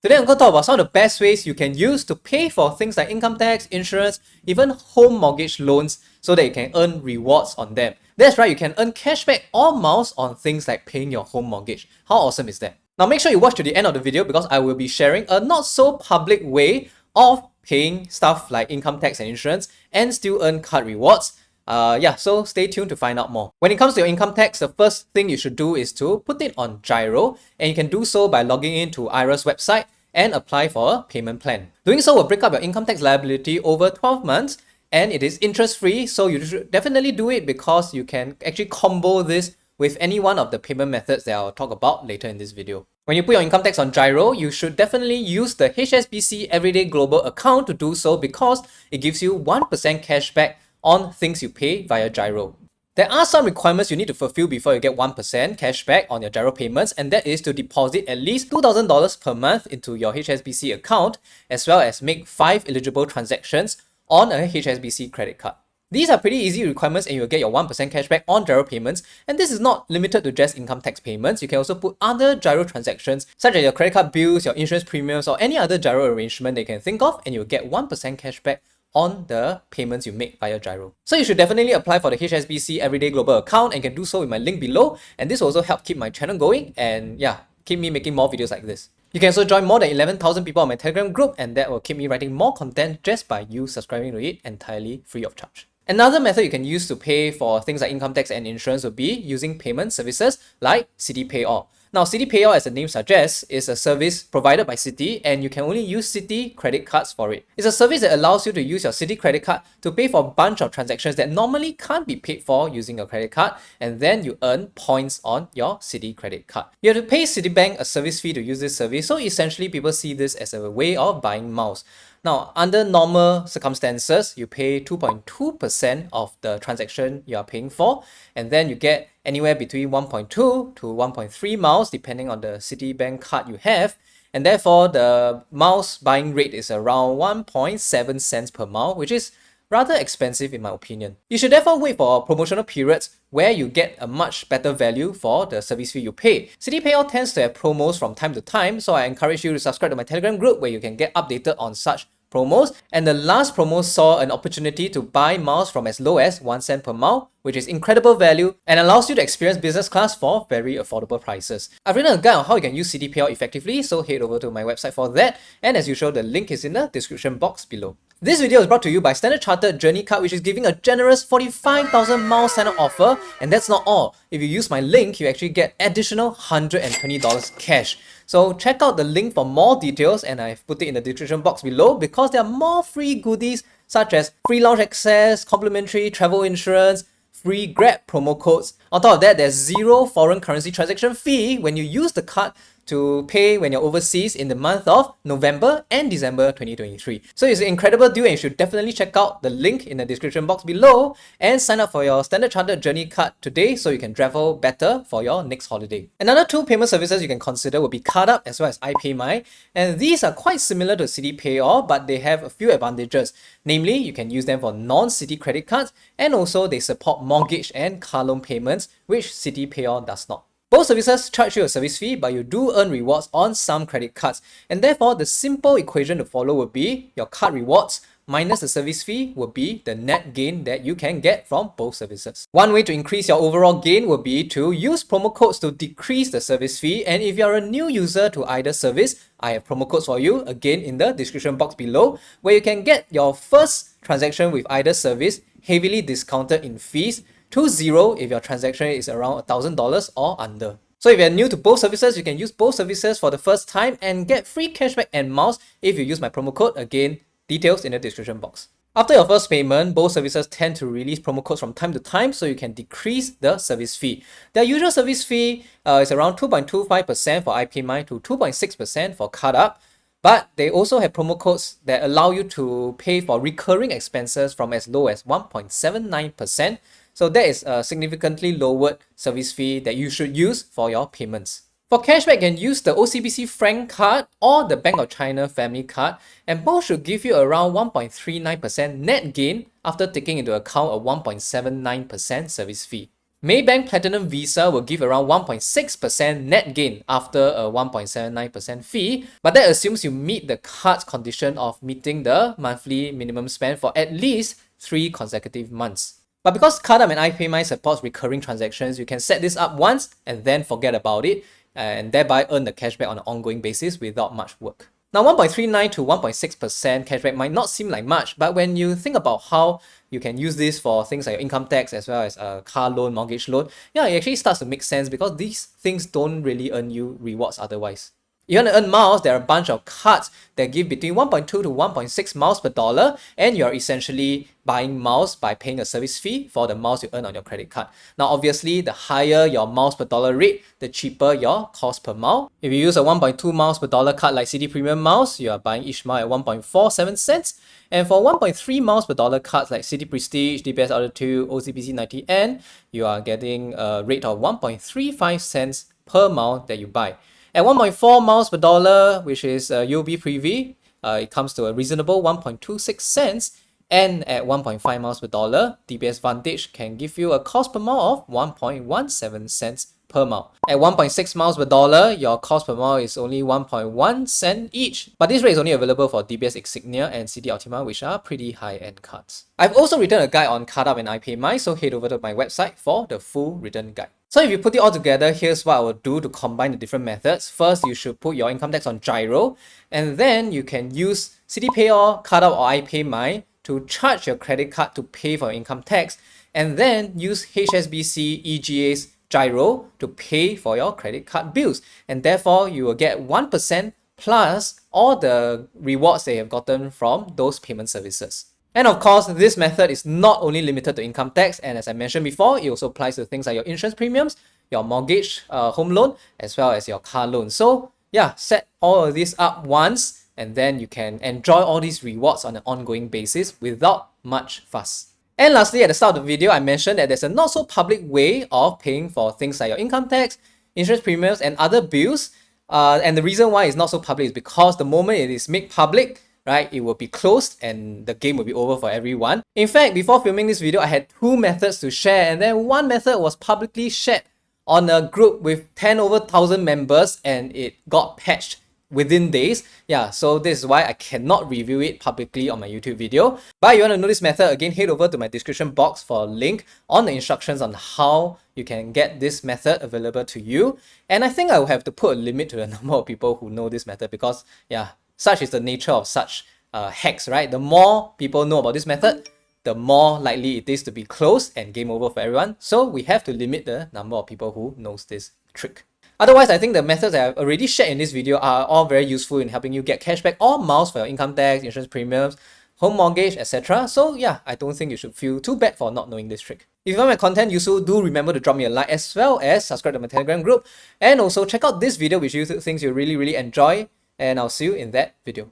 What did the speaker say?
Today I'm going to talk about some of the best ways you can use to pay for things like income tax, insurance, even home mortgage loans so that you can earn rewards on them. That's right, you can earn cashback or miles on things like paying your home mortgage. How awesome is that? Now make sure you watch to the end of the video because I will be sharing a not so public way of paying stuff like income tax and insurance and still earn card rewards. So stay tuned to find out more. When it comes to your income tax, the first thing you should do is to put it on gyro, and you can do so by logging into IRA's website and apply for a payment plan. Doing so will break up your income tax liability over 12 months, and it is interest free, so you should definitely do it because you can actually combo this with any one of the payment methods that I'll talk about later in this video. When you put your income tax on gyro, you should definitely use the HSBC Everyday Global account to do so because it gives you 1% cashback on things you pay via gyro. There are some requirements you need to fulfill before you get 1% cashback on your gyro payments, and that is to deposit at least $2,000 per month into your HSBC account, as well as make 5 eligible transactions on a HSBC credit card. These are pretty easy requirements and you'll get your 1% cashback on gyro payments, and this is not limited to just income tax payments. You can also put other gyro transactions such as your credit card bills, your insurance premiums, or any other gyro arrangement that you can think of, and you'll get 1% cashback on the payments you make via gyro. So you should definitely apply for the HSBC Everyday Global account, and you can do so with my link below, and this will also help keep my channel going and keep me making more videos like this. You can also join more than 11,000 people on my Telegram group, and that will keep me writing more content just by you subscribing to it entirely free of charge. Another method you can use to pay for things like income tax and insurance would be using payment services like Citi Pay-all. Now, Citi Pay-all, as the name suggests, is a service provided by Citi, and you can only use Citi credit cards for it. It's a service that allows you to use your Citi credit card to pay for a bunch of transactions that normally can't be paid for using your credit card, and then you earn points on your Citi credit card. You have to pay Citibank a service fee to use this service, so essentially people see this as a way of buying miles. Now, under normal circumstances, you pay 2.2% of the transaction you are paying for, and then you get anywhere between 1.2 to 1.3 miles depending on the Citibank card you have, and therefore the miles buying rate is around 1.7 cents per mile, which is rather expensive in my opinion. You should therefore wait for promotional periods where you get a much better value for the service fee you pay. Citi Pay-all tends to have promos from time to time, so I encourage you to subscribe to my Telegram group where you can get updated on such promos. And the last promo saw an opportunity to buy miles from as low as 1 cent per mile, which is incredible value and allows you to experience business class for very affordable prices. I've written a guide on how you can use Citi Pay-all effectively, so head over to my website for that, and as usual, the link is in the description box below. This video is brought to you by Standard Chartered Journey Card, which is giving a generous 45,000 miles sign-up offer, and that's not all. If you use my link, you actually get additional $120 cash. So check out the link for more details, and I've put it in the description box below because there are more free goodies such as free lounge access, complimentary travel insurance, free Grab promo codes. On top of that, there's 0 foreign currency transaction fee when you use the card to pay when you're overseas in the month of November and December 2023. So it's an incredible deal, and you should definitely check out the link in the description box below and sign up for your Standard Chartered Journey card today so you can travel better for your next holiday. Another 2 payment services you can consider would be CardUp as well as iPayMy, and these are quite similar to Citi Pay-all, but they have a few advantages. Namely, you can use them for non-Citi credit cards, and also they support mortgage and car loan payments, which Citi Pay-all does not. Both services charge you a service fee, but you do earn rewards on some credit cards, and therefore the simple equation to follow would be your card rewards minus the service fee would be the net gain that you can get from both services. One way to increase your overall gain would be to use promo codes to decrease the service fee, and if you're a new user to either service, I have promo codes for you again in the description box below, where you can get your first transaction with either service heavily discounted in fees to 0 if your transaction is around $1,000 or under. So if you're new to both services, you can use both services for the first time and get free cashback and miles if you use my promo code. Again, details in the description box. After your first payment, both services tend to release promo codes from time to time so you can decrease the service fee. Their usual service fee is around 2.25% for iPayMy to 2.6% for CardUp, but they also have promo codes that allow you to pay for recurring expenses from as low as 1.79%. So that is a significantly lowered service fee that you should use for your payments. For cashback, you can use the OCBC Frank card or the Bank of China Family card, and both should give you around 1.39% net gain after taking into account a 1.79% service fee. Maybank Platinum Visa will give around 1.6% net gain after a 1.79% fee, but that assumes you meet the card's condition of meeting the monthly minimum spend for at least 3 consecutive months. But because CardUp and iPayMy supports recurring transactions, you can set this up once and then forget about it and thereby earn the cashback on an ongoing basis without much work. Now, 1.39 to 1.6% cashback might not seem like much, but when you think about how you can use this for things like your income tax as well as a car loan, mortgage loan, yeah, it actually starts to make sense because these things don't really earn you rewards otherwise. You want to earn miles, there are a bunch of cards that give between 1.2 to 1.6 miles per dollar, and you're essentially buying miles by paying a service fee for the miles you earn on your credit card. Now, obviously, the higher your miles per dollar rate, the cheaper your cost per mile. If you use a 1.2 miles per dollar card like Citi Premium Miles, you are buying each mile at 1.47 cents. And for 1.3 miles per dollar cards like Citi Prestige, DBS Altitude, OCBC 90N, you are getting a rate of 1.35 cents per mile that you buy. At 1.4 miles per dollar, which is UOB Privy, it comes to a reasonable 1.26 cents. And at 1.5 miles per dollar, DBS Vantage can give you a cost per mile of 1.17 cents per mile. At 1.6 miles per dollar, your cost per mile is only 1.1 cent each. But this rate is only available for DBS Insignia and CD Ultima, which are pretty high-end cards. I've also written a guide on CardUp and iPayMy, so head over to my website for the full written guide. So if you put it all together, here's what I will do to combine the different methods. First, you should put your income tax on gyro, and then you can use CitiPay, CardUp or iPayMy to charge your credit card to pay for your income tax, and then use HSBC EGA's gyro to pay for your credit card bills. And therefore, you will get 1% plus all the rewards that you have gotten from those payment services. And of course, this method is not only limited to income tax, and as I mentioned before, it also applies to things like your insurance premiums, your mortgage, home loan, as well as your car loan. So yeah, set all of this up once, and then you can enjoy all these rewards on an ongoing basis without much fuss. And lastly, at the start of the video, I mentioned that there's a not so public way of paying for things like your income tax, insurance premiums, and other bills. And the reason why it's not so public is because the moment it is made public, right, it will be closed and the game will be over for everyone. In fact, before filming this video, I had 2 methods to share, and then one method was publicly shared on a group with 10 over 1,000 members, and it got patched within days. Yeah, so this is why I cannot review it publicly on my YouTube video. But if you want to know this method, again, head over to my description box for a link on the instructions on how you can get this method available to you. And I think I will have to put a limit to the number of people who know this method because, yeah, such is the nature of such hacks, right? The more people know about this method, the more likely it is to be closed and game over for everyone. So we have to limit the number of people who knows this trick. Otherwise, I think the methods that I've already shared in this video are all very useful in helping you get cashback or miles for your income tax, insurance premiums, home mortgage, etc. So yeah, I don't think you should feel too bad for not knowing this trick. If you find my content useful, do remember to drop me a like as well as subscribe to my Telegram group. And also check out this video which you think you really enjoy. And I'll see you in that video.